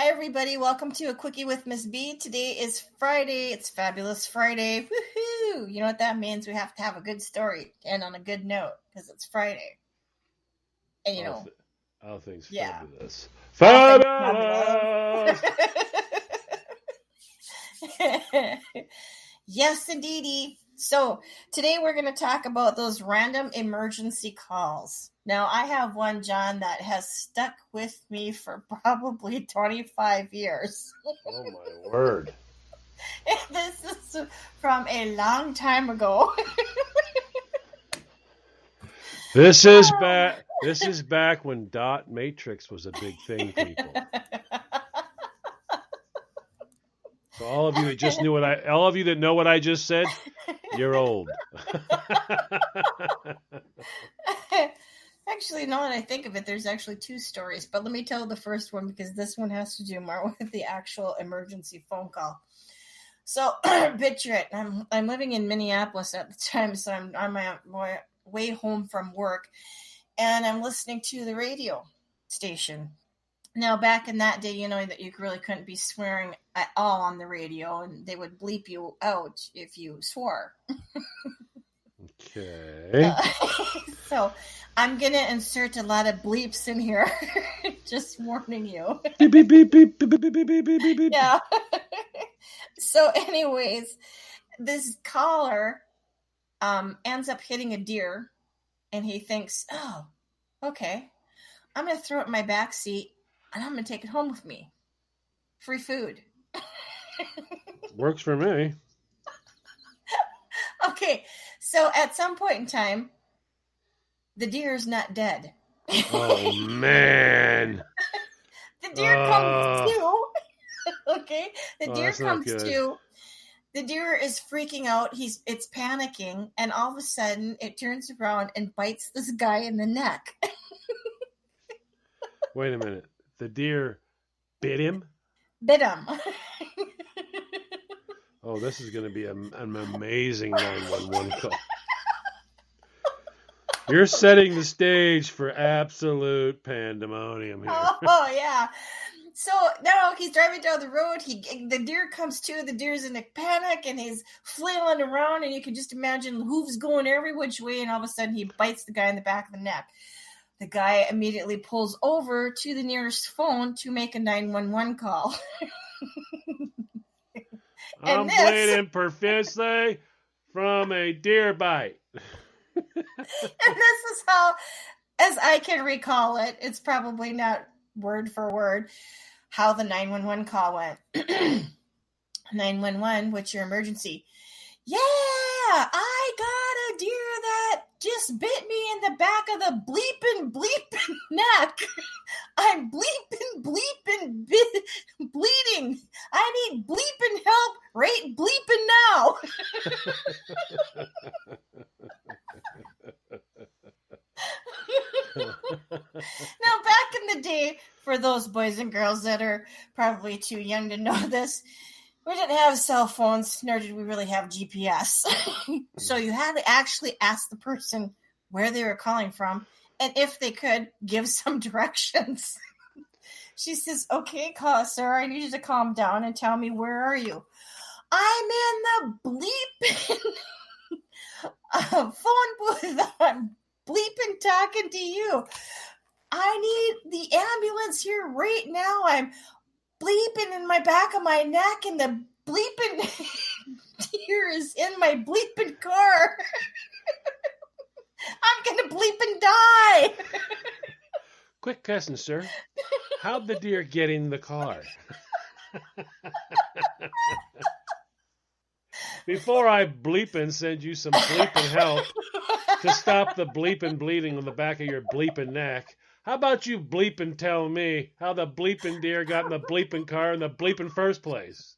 everybody. Welcome to A Quickie with Miss B. Today is Friday. It's Fabulous Friday. Woohoo! You know what that means? We have to have a good story to end on a good note because it's Friday. And you know, all things yeah. fabulous. Fabulous! Yes, indeedy. So today we're going to talk about those random emergency calls. Now, I have one, John, that has stuck with me for probably 25 years. Oh, my word. This is from a long time ago. This is back when dot matrix was a big thing, people. So all of you that know what I just said, you're old. Actually, now that I think of it, there's actually two stories, but let me tell the first one because this one has to do more with the actual emergency phone call. So picture it. I'm living in Minneapolis at the time, so I'm on my way home from work, and I'm listening to the radio station. Now, back in that day, you know that you really couldn't be swearing at all on the radio, and they would bleep you out if you swore. Okay. So I'm going to insert a lot of bleeps in here. Just warning you. Beep, beep, beep, beep, beep, beep, beep, beep, beep, beep. Yeah. So anyways, this caller ends up hitting a deer, and he thinks, oh, okay, I'm going to throw it in my back seat, and I'm going to take it home with me. Free food. Works for me. Okay, so at some point in time, the deer is not dead. Oh, man. The deer comes to. Okay, the deer comes to. The deer is freaking out. It's panicking, and all of a sudden, it turns around and bites this guy in the neck. Wait a minute. The deer bit him? Bit him. Oh, this is going to be an amazing 911 call. You're setting the stage for absolute pandemonium here. Oh, yeah. So now he's driving down the road. The deer comes to. The deer's in a panic, and he's flailing around, and you can just imagine hooves going every which way, and all of a sudden he bites the guy in the back of the neck. The guy immediately pulls over to the nearest phone to make a 911 call. I'm bleeding profusely from a deer bite. And this is how, as I can recall it, it's probably not word for word, how the 911 call went. 911, what's your emergency? Yeah, I got a deer that just bit me in the back of the bleeping neck. I'm bleeding. I need bleeping help right bleeping now. Now, back in the day, for those boys and girls that are probably too young to know this, we didn't have cell phones, nor did we really have GPS. So you had to actually ask the person where they were calling from, and if they could, give some directions. She says, okay, sir, I need you to calm down and tell me, where are you? I'm in the bleeping phone booth. I'm bleeping talking to you. I need the ambulance here right now. I'm bleeping in my back of my neck, and the bleeping deer is in my bleeping car. I'm gonna bleep and die. Quick question, sir. How'd the deer get in the car? Before I bleep and send you some bleeping help to stop the bleeping bleeding on the back of your bleeping neck, how about you bleep and tell me how the bleeping deer got in the bleeping car in the bleeping first place?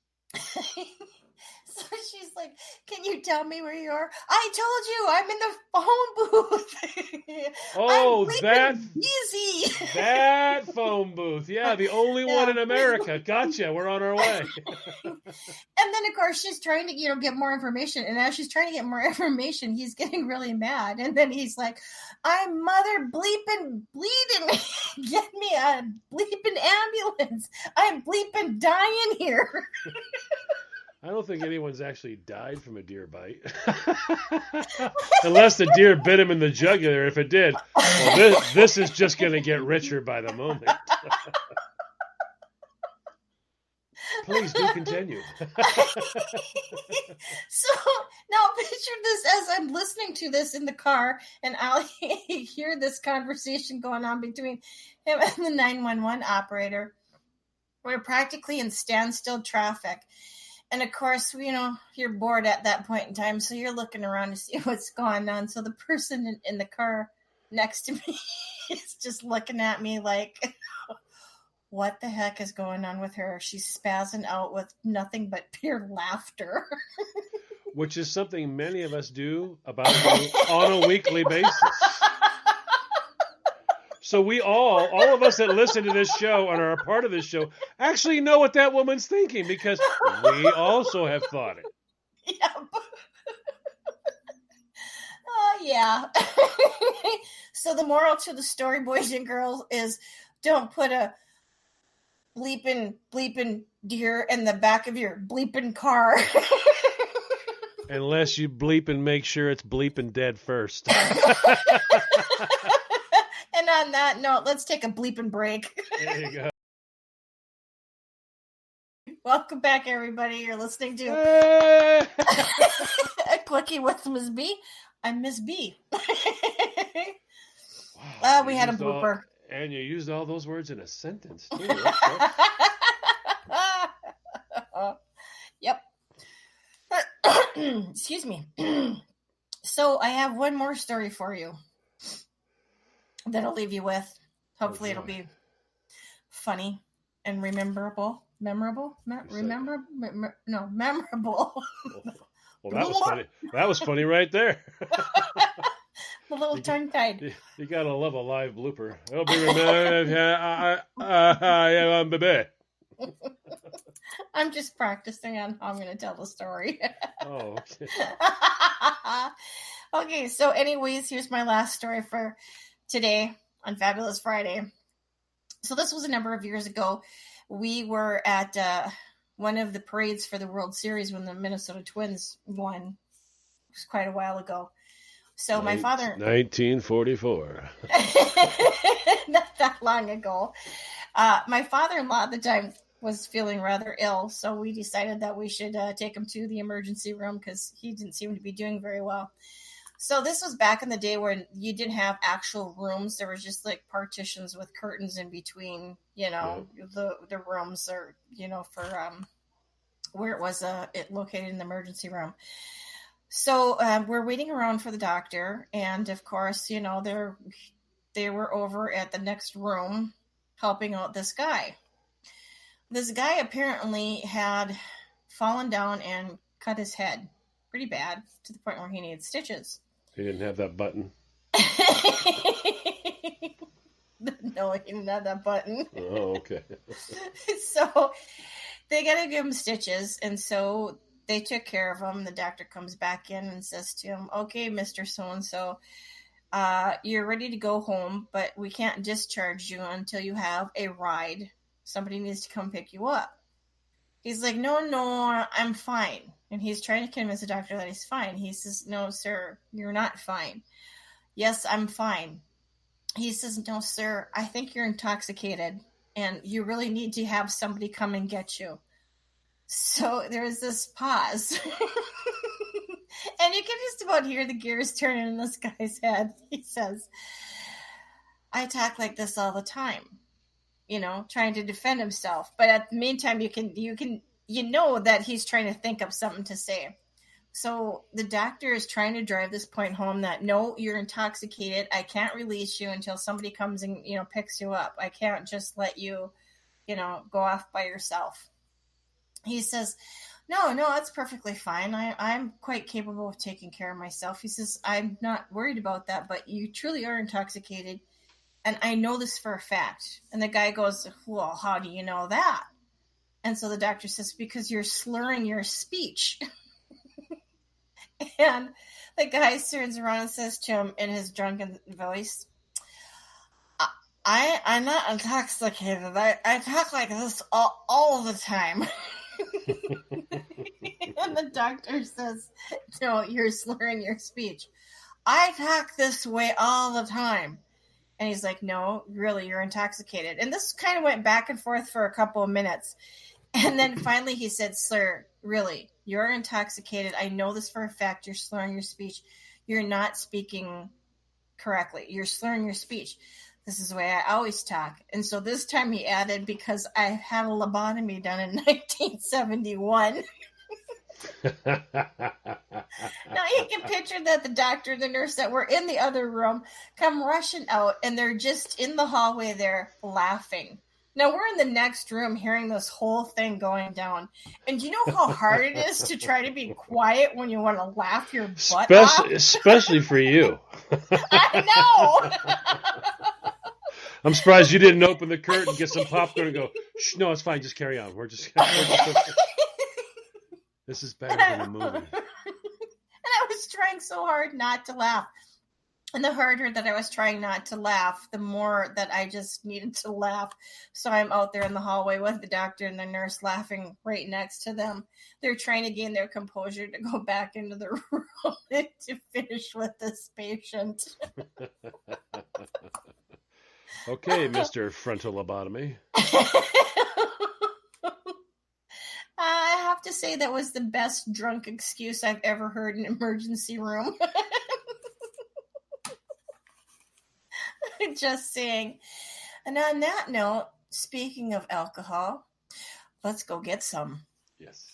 So she's like, can you tell me where you are? I told you, I'm in the phone booth. Oh, I'm busy. that phone booth. Yeah, the only one in America. Gotcha. We're on our way. And then, of course, she's trying to, get more information. And as she's trying to get more information, he's getting really mad. And then he's like, I'm mother bleeping bleeding. Get me a bleeping ambulance. I'm bleeping dying here. I don't think anyone's actually died from a deer bite. Unless the deer bit him in the jugular. If it did, well, this is just going to get richer by the moment. Please do continue. So now picture this as I'm listening to this in the car, and I'll hear this conversation going on between him and the 911 operator. We're practically in standstill traffic. And of course, you're bored at that point in time, so you're looking around to see what's going on. So the person in the car next to me is just looking at me like, what the heck is going on with her? She's spazzing out with nothing but pure laughter. Which is something many of us do on a weekly basis. So we all of us that listen to this show and are a part of this show actually know what that woman's thinking, because we also have thought it. Yeah. Yeah. So the moral to the story, boys and girls, is don't put a bleeping deer in the back of your bleeping car. Unless you bleep and make sure it's bleeping dead first. And on that note, let's take a bleeping break. There you go. Welcome back, everybody. You're listening to A Quickie with Ms. B. I'm Ms. B. Wow, we had a blooper. And you used all those words in a sentence, too. Yep. Excuse me. So I have one more story for you that I'll leave you with. Hopefully it'll be funny and memorable. Memorable. Well, that was funny. That was funny right there. A little tongue-tied. You gotta love a live blooper. I'll be remembered. Baby. I'm just practicing on how I'm going to tell the story. Oh, okay. Okay, so anyways, here's my last story for today on Fabulous Friday. So this was a number of years ago. We were at one of the parades for the World Series when the Minnesota Twins won. It was quite a while ago. So my father... 1944. Not that long ago. My father-in-law at the time was feeling rather ill, so we decided that we should take him to the emergency room because he didn't seem to be doing very well. So this was back in the day where you didn't have actual rooms. There was just like partitions with curtains in between, the rooms, or, for where it was located in the emergency room. So we're waiting around for the doctor, and of course, they were over at the next room helping out this guy. This guy apparently had fallen down and cut his head pretty bad, to the point where he needed stitches. He didn't have that button. No, he didn't have that button. Oh, okay. So they got to give him stitches, and so they took care of him. The doctor comes back in and says to him, okay, Mr. So-and-so, you're ready to go home, but we can't discharge you until you have a ride. Somebody needs to come pick you up. He's like, no, I'm fine. And he's trying to convince the doctor that he's fine. He says, no, sir, you're not fine. Yes, I'm fine. He says, no, sir, I think you're intoxicated, and you really need to have somebody come and get you. So there's this pause. And you can just about hear the gears turning in this guy's head. He says, I talk like this all the time, trying to defend himself. But at the meantime, you know that he's trying to think of something to say. So the doctor is trying to drive this point home that, no, you're intoxicated. I can't release you until somebody comes and, picks you up. I can't just let you, go off by yourself. He says, No, no, that's perfectly fine. I'm quite capable of taking care of myself. He says, I'm not worried about that, but you truly are intoxicated. And I know this for a fact. And the guy goes, well, how do you know that? And so the doctor says, because you're slurring your speech. And the guy turns around and says to him in his drunken voice, I'm not intoxicated. I talk like this all the time. And the doctor says, no, you're slurring your speech. I talk this way all the time. And he's like, no, really, you're intoxicated. And this kind of went back and forth for a couple of minutes. And then finally he said, sir, really, you're intoxicated. I know this for a fact. You're slurring your speech. You're not speaking correctly. You're slurring your speech. This is the way I always talk. And so this time he added, because I had a lobotomy done in 1971. Now you can picture that the doctor, the nurse that were in the other room come rushing out, and they're just in the hallway there laughing. Now we're in the next room hearing this whole thing going down. And do you know how hard it is to try to be quiet when you want to laugh your butt off? Especially for you. I know. I'm surprised you didn't open the curtain, get some popcorn, and go, shh, no, it's fine. Just carry on. We're just this is better than a movie. And I was trying so hard not to laugh. And the harder that I was trying not to laugh, the more that I just needed to laugh. So I'm out there in the hallway with the doctor and the nurse laughing right next to them. They're trying to gain their composure to go back into the room to finish with this patient. Okay, Mr. Frontal Lobotomy. I have to say that was the best drunk excuse I've ever heard in an emergency room. Just saying. And on that note, speaking of alcohol, let's go get some. Yes.